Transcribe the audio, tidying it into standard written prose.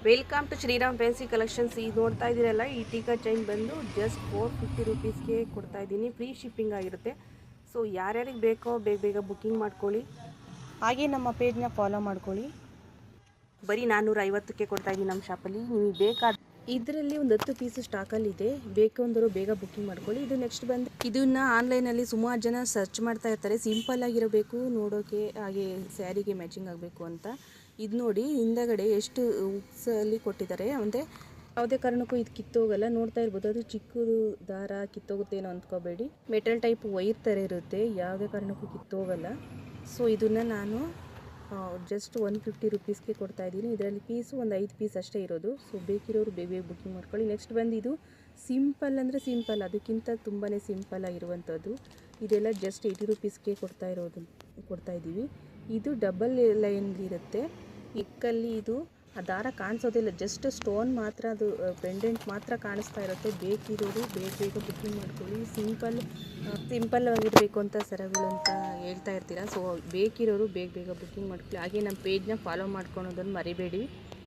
Welcome to Shriram fancy collections. ಈಗ ನೋಡ್ತಾ ಇದ್ದೀರಲ್ಲ, ಈ ಟೀಕಾ ಚೈನ್ ಬಂದು ಜಸ್ಟ್ 450 ರುಪೀಸ್ಗೆ ಕೊಡ್ತಾ ಇದ್ದೀನಿ. ಫ್ರೀ ಶಿಪ್ಪಿಂಗ್ ಆಗಿರುತ್ತೆ. ಸೊ ಯಾರ್ಯಾರಿಗೆ ಬೇಕೋ ಬೇಗ ಬೇಗ ಬುಕ್ಕಿಂಗ್ ಮಾಡ್ಕೊಳ್ಳಿ. ಹಾಗೆ ನಮ್ಮ ಪೇಜ್ನ ಫಾಲೋ ಮಾಡ್ಕೊಳ್ಳಿ. ಬರೀ 450ಕ್ಕೆ ಕೊಡ್ತಾ ಇದ್ದೀನಿ ನಮ್ಮ ಶಾಪಲ್ಲಿ. ನಿಮಗೆ ಬೇಕಾದ ಇದರಲ್ಲಿ ಒಂದು 10 ಪೀಸ್ ಸ್ಟಾಕಲ್ಲಿದೆ. ಬೇಕು ಅಂದರೂ ಬೇಗ ಬುಕ್ಕಿಂಗ್ ಮಾಡ್ಕೊಳ್ಳಿ. ಇದು ನೆಕ್ಸ್ಟ್ ಬಂದು ಇದನ್ನು ಆನ್ಲೈನಲ್ಲಿ ಸುಮಾರು ಜನ ಸರ್ಚ್ ಮಾಡ್ತಾ ಇರ್ತಾರೆ. ಸಿಂಪಲ್ ಆಗಿರಬೇಕು ನೋಡೋಕ್ಕೆ, ಹಾಗೆ ಸ್ಯಾರಿಗೆ ಮ್ಯಾಚಿಂಗ್ ಆಗಬೇಕು ಅಂತ. ಇದು ನೋಡಿ, ಹಿಂದಗಡೆ ಎಷ್ಟು ಉಕ್ಸಲ್ಲಿ ಕೊಟ್ಟಿದ್ದಾರೆ. ಅಂದರೆ ಯಾವುದೇ ಕಾರಣಕ್ಕೂ ಇದು ಕಿತ್ತೋಗಲ್ಲ. ನೋಡ್ತಾ ಇರ್ಬೋದು, ಅದು ಚಿಕ್ಕದು ದಾರ ಕಿತ್ತೋಗುತ್ತೇನೋ ಅಂದ್ಕೋಬೇಡಿ. ಮೆಟಲ್ ಟೈಪ್ ವೈರ್ ಥರ ಇರುತ್ತೆ, ಯಾವುದೇ ಕಾರಣಕ್ಕೂ ಕಿತ್ತೋಗಲ್ಲ. ಸೊ ಇದನ್ನು ನಾನು ಜಸ್ಟ್ 150 ರುಪೀಸ್ಗೆ ಕೊಡ್ತಾ ಇದ್ದೀನಿ. ಇದರಲ್ಲಿ ಪೀಸು ಒಂದು 5 ಪೀಸ್ ಅಷ್ಟೇ ಇರೋದು. ಸೊ ಬೇಕಿರೋರು ಬೇಗ ಬೇಗ ಬುಕ್ಕಿಂಗ್ ಮಾಡ್ಕೊಳ್ಳಿ. ನೆಕ್ಸ್ಟ್ ಬಂದು ಇದು ಸಿಂಪಲ್ ಅಂದರೆ ಸಿಂಪಲ್, ಅದಕ್ಕಿಂತ ತುಂಬಾ ಸಿಂಪಲ್ ಆಗಿರುವಂಥದ್ದು. ಇದೆಲ್ಲ ಜಸ್ಟ್ 80 ರುಪೀಸ್ಗೆ ಕೊಡ್ತಾ ಇದ್ದೀವಿ. ಇದು ಡಬಲ್ ಲೈನ್ ಇರುತ್ತೆ. ಇಕ್ಕಲ್ಲಿ ಇದು ಆ ದಾರ ಕಾಣಿಸೋದಿಲ್ಲ, ಜಸ್ಟ್ ಸ್ಟೋನ್ ಮಾತ್ರ, ಅದು ಪೆಂಡೆಂಟ್ ಮಾತ್ರ ಕಾಣಿಸ್ತಾ ಇರುತ್ತೆ. ಬೇಕಿರೋರು ಬೇಗ ಬೇಗ ಬುಕ್ಕಿಂಗ್ ಮಾಡ್ಕೊಳ್ಳಿ. ಸಿಂಪಲ್ ಆಗಿರಬೇಕು ಅಂತ ಸರಗಳು ಅಂತ ಹೇಳ್ತಾ ಇರ್ತೀರ. ಸೊ ಬೇಕಿರೋರು ಬೇಗ ಬೇಗ ಬುಕ್ಕಿಂಗ್ ಮಾಡ್ಕೊಳ್ಳಿ. ಹಾಗೆ ನಮ್ಮ ಪೇಜ್ನ ಫಾಲೋ ಮಾಡ್ಕೊಳೋದನ್ನು ಮರಿಬೇಡಿ.